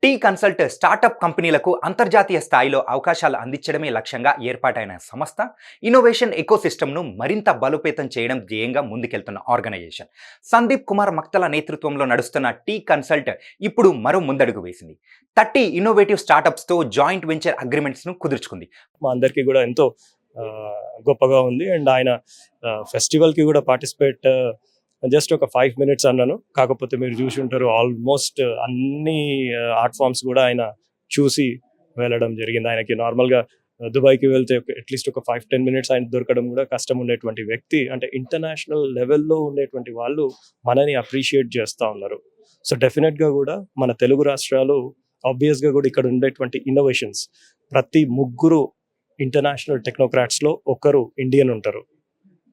Tea consult startup కంపెనీలకు అంతర్జాతీయ స్థాయిలో అవకాశాలు అందించడమే లక్ష్యంగా ఏర్పాటైన సంస్థ. ఇన్నోవేషన్ ఎకోసిస్టమ్ను మరింత బలోపేతం చేయడం ధ్యేయంగా ముందుకెళ్తున్న ఆర్గనైజేషన్. సందీప్ కుమార్ మక్తల నేతృత్వంలో నడుస్తున్న టీ కన్సల్ట్ ఇప్పుడు మరో ముందడుగు వేసింది. 30 ఇన్నోవేటివ్ స్టార్టప్స్తో జాయింట్ వెంచర్ అగ్రిమెంట్స్ను కుదుర్చుకుంది. మా అందరికీ కూడా ఎంతో గొప్పగా ఉంది. అండ్ ఆయన ఫెస్టివల్కి కూడా పార్టిసిపేట్ జస్ట్ ఒక 5 minutes అన్నాను. కాకపోతే మీరు చూసి ఉంటారు ఆల్మోస్ట్ అన్ని ఆర్ట్ ఫామ్స్ కూడా ఆయన చూసి వెళ్ళడం జరిగింది. ఆయనకి నార్మల్గా దుబాయ్కి వెళ్తే అట్లీస్ట్ ఒక 5-10 minutes ఆయన దొరకడం కూడా కష్టం ఉండేటువంటి వ్యక్తి. అంటే ఇంటర్నేషనల్ లెవెల్లో ఉండేటువంటి వాళ్ళు మనని అప్రిషియేట్ చేస్తూ ఉన్నారు. సో డెఫినెట్గా కూడా మన తెలుగు రాష్ట్రాలు ఆబ్వియస్గా కూడా ఇక్కడ ఉండేటువంటి ఇన్నోవేషన్స్ ప్రతి ముగ్గురు ఇంటర్నేషనల్ టెక్నోక్రాట్స్లో ఒకరు ఇండియన్ ఉంటారు.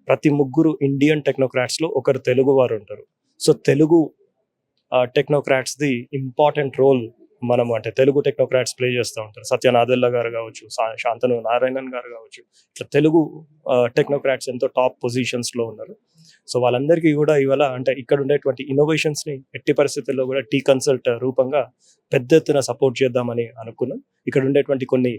ప్రతి ముగ్గురు ఇండియన్ టెక్నోక్రాట్స్లో ఒకరు తెలుగు వారు ఉంటారు. సో తెలుగు టెక్నోక్రాట్స్ది ఇంపార్టెంట్ రోల్ మనము అంటే తెలుగు టెక్నోక్రాట్స్ ప్లే చేస్తూ ఉంటారు. సత్యనాదెల్లా గారు కావచ్చు, శాంతను నారాయణన్ గారు కావచ్చు, ఇట్లా తెలుగు టెక్నోక్రాట్స్ ఎంతో టాప్ పొజిషన్స్లో ఉన్నారు. సో వాళ్ళందరికీ కూడా ఇవాళ అంటే ఇక్కడ ఉండేటువంటి ఇన్నోవేషన్స్ని ఎట్టి పరిస్థితుల్లో కూడా టీ కన్సల్ట్ రూపంగా పెద్ద ఎత్తున సపోర్ట్ చేద్దామని అనుకున్నాం. ఇక్కడ ఉండేటువంటి కొన్ని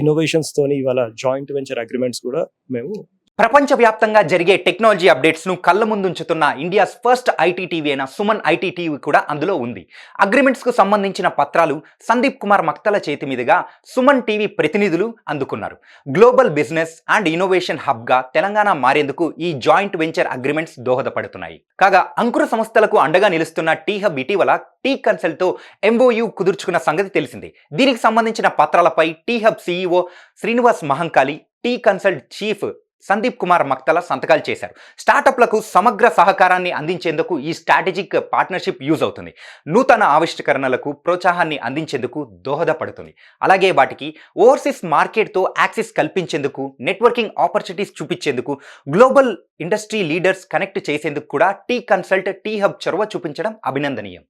ఇన్నోవేషన్స్తోని ఇవాళ జాయింట్ వెంచర్ అగ్రిమెంట్స్ కూడా మేము ప్రపంచవ్యాప్తంగా జరిగే టెక్నాలజీ అప్డేట్స్ను కళ్ళ ముందుంచుతున్న ఇండియాస్ ఫస్ట్ ఐటీ టీవీ అయిన సుమన్ ఐటీ టీవీ కూడా అందులో ఉంది. అగ్రిమెంట్స్కు సంబంధించిన పత్రాలు సందీప్ కుమార్ మక్తల చేతి మీదుగా సుమన్ టీవీ ప్రతినిధులు అందుకున్నారు. గ్లోబల్ బిజినెస్ అండ్ ఇన్నోవేషన్ హబ్గా తెలంగాణ మారేందుకు ఈ జాయింట్ వెంచర్ అగ్రిమెంట్స్ దోహదపడుతున్నాయి. కాగా అంకుర సంస్థలకు అండగా నిలుస్తున్న టీ హబ్ ఇటీవల టీ కన్సల్ట్తో MOU కుదుర్చుకున్న సంగతి తెలిసిందే. దీనికి సంబంధించిన పత్రాలపై టీ హబ్ CEO శ్రీనివాస్ మహంకాళి, టీ కన్సల్ట్ చీఫ్ సందీప్ కుమార్ మక్తల సంతకాలు చేశారు. స్టార్టప్లకు సమగ్ర సహకారాన్ని అందించేందుకు ఈ స్ట్రాటజిక్ పార్ట్నర్షిప్ యూజ్ అవుతుంది. నూతన ఆవిష్కరణలకు ప్రోత్సాహాన్ని అందించేందుకు దోహదపడుతుంది. అలాగే వాటికి ఓవర్సీస్ మార్కెట్తో యాక్సెస్ కల్పించేందుకు, నెట్వర్కింగ్ ఆపర్చునిటీస్ చూపించేందుకు, గ్లోబల్ ఇండస్ట్రీ లీడర్స్ కనెక్ట్ చేసేందుకు కూడా టీ కన్సల్ట్, టీ హబ్ చొరవ చూపించడం అభినందనీయం.